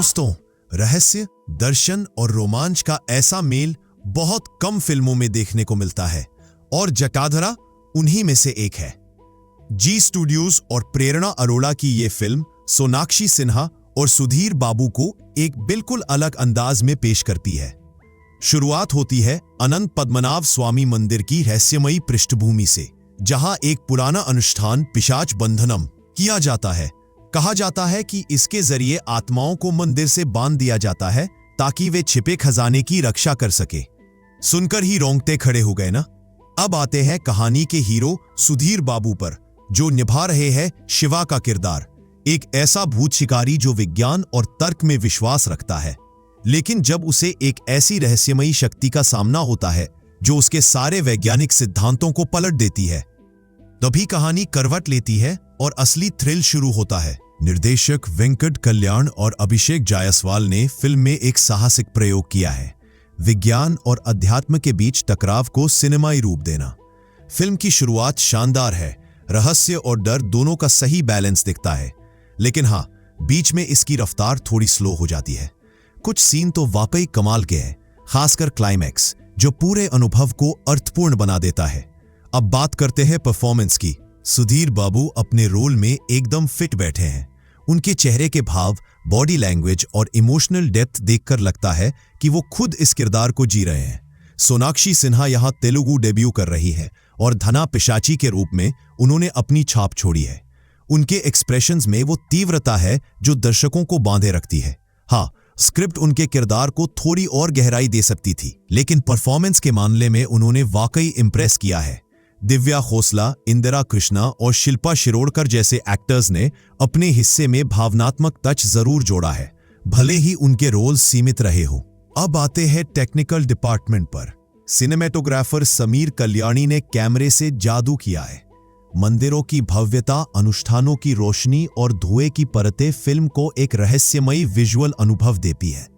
दोस्तों, रहस्य, दर्शन और रोमांच का ऐसा मेल बहुत कम फिल्मों में देखने को मिलता है और जटाधरा उन्हीं में से एक है। जी स्टूडियोज और प्रेरणा अरोड़ा की ये फिल्म सोनाक्षी सिन्हा और सुधीर बाबू को एक बिल्कुल अलग अंदाज में पेश करती है। शुरुआत होती है अनंत पद्मनाभ स्वामी मंदिर की रहस्यमयी पृष्ठभूमि से, जहां एक पुराना अनुष्ठान पिशाच बंधनम किया जाता है। कहा जाता है कि इसके जरिए आत्माओं को मंदिर से बांध दिया जाता है ताकि वे छिपे खजाने की रक्षा कर सके। सुनकर ही रोंगटे खड़े हो गए ना। अब आते हैं कहानी के हीरो सुधीर बाबू पर, जो निभा रहे हैं शिवा का किरदार, एक ऐसा भूत शिकारी जो विज्ञान और तर्क में विश्वास रखता है, लेकिन जब उसे एक ऐसी रहस्यमयी शक्ति का सामना होता है जो उसके सारे वैज्ञानिक सिद्धांतों को पलट देती है, तभी कहानी करवट लेती है और असली थ्रिल शुरू होता है। निर्देशक वेंकट कल्याण और अभिषेक जायसवाल ने फिल्म में एक साहसिक प्रयोग किया है, विज्ञान और अध्यात्म के बीच टकराव को सिनेमाई रूप देना। फिल्म की शुरुआत शानदार है, रहस्य और डर दोनों का सही बैलेंस दिखता है, लेकिन हाँ, बीच में इसकी रफ्तार थोड़ी स्लो हो जाती है। कुछ सीन तो वाकई कमाल के हैं, खासकर क्लाइमैक्स, जो पूरे अनुभव को अर्थपूर्ण बना देता है। अब बात करते हैं परफॉर्मेंस की। सुधीर बाबू अपने रोल में एकदम फिट बैठे हैं। उनके चेहरे के भाव, बॉडी लैंग्वेज और इमोशनल डेप्थ देखकर लगता है कि वो खुद इस किरदार को जी रहे हैं। सोनाक्षी सिन्हा यहाँ तेलुगु डेब्यू कर रही है और धना पिशाची के रूप में उन्होंने अपनी छाप छोड़ी है। उनके एक्सप्रेशंस में वो तीव्रता है जो दर्शकों को बांधे रखती है। हाँ, स्क्रिप्ट उनके किरदार को थोड़ी और गहराई दे सकती थी, लेकिन परफॉर्मेंस के मामले में उन्होंने वाकई इंप्रेस किया है। दिव्या खोसला, इंदिरा कृष्णा और शिल्पा शिरोडकर जैसे एक्टर्स ने अपने हिस्से में भावनात्मक टच जरूर जोड़ा है, भले ही उनके रोल सीमित रहे हो। अब आते हैं टेक्निकल डिपार्टमेंट पर। सिनेमेटोग्राफर समीर कल्याणी ने कैमरे से जादू किया है। मंदिरों की भव्यता, अनुष्ठानों की रोशनी और धुएं की परतें फिल्म को एक रहस्यमयी विजुअल अनुभव देती है।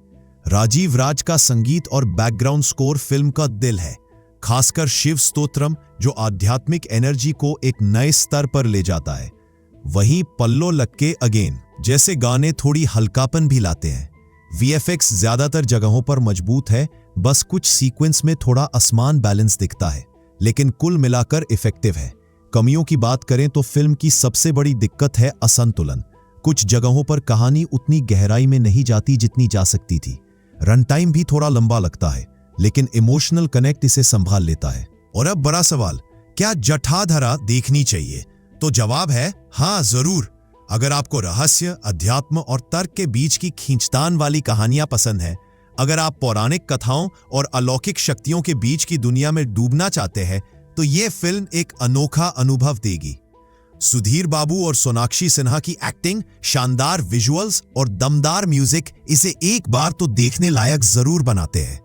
राजीव राज का संगीत और बैकग्राउंड स्कोर फिल्म का दिल है, खासकर शिव स्तोत्रम, जो आध्यात्मिक एनर्जी को एक नए स्तर पर ले जाता है। वहीं पल्लो लक्के अगेन जैसे गाने थोड़ी हल्कापन भी लाते हैं। वीएफएक्स ज्यादातर जगहों पर मजबूत है, बस कुछ सीक्वेंस में थोड़ा असमान बैलेंस दिखता है, लेकिन कुल मिलाकर इफेक्टिव है। कमियों की बात करें तो फिल्म की सबसे बड़ी दिक्कत है असंतुलन। कुछ जगहों पर कहानी उतनी गहराई में नहीं जाती जितनी जा सकती थी। रन टाइम भी थोड़ा लंबा लगता है, लेकिन इमोशनल कनेक्ट इसे संभाल लेता है। और अब बड़ा सवाल, क्या जटाधरा देखनी चाहिए? तो जवाब है हाँ, जरूर। अगर आपको रहस्य, अध्यात्म और तर्क के बीच की खींचतान वाली कहानियां पसंद है, अगर आप पौराणिक कथाओं और अलौकिक शक्तियों के बीच की दुनिया में डूबना चाहते हैं, तो ये फिल्म एक अनोखा अनुभव देगी। सुधीर बाबू और सोनाक्षी सिन्हा की एक्टिंग, शानदार विजुअल्स और दमदार म्यूजिक इसे एक बार तो देखने लायक जरूर बनाते हैं।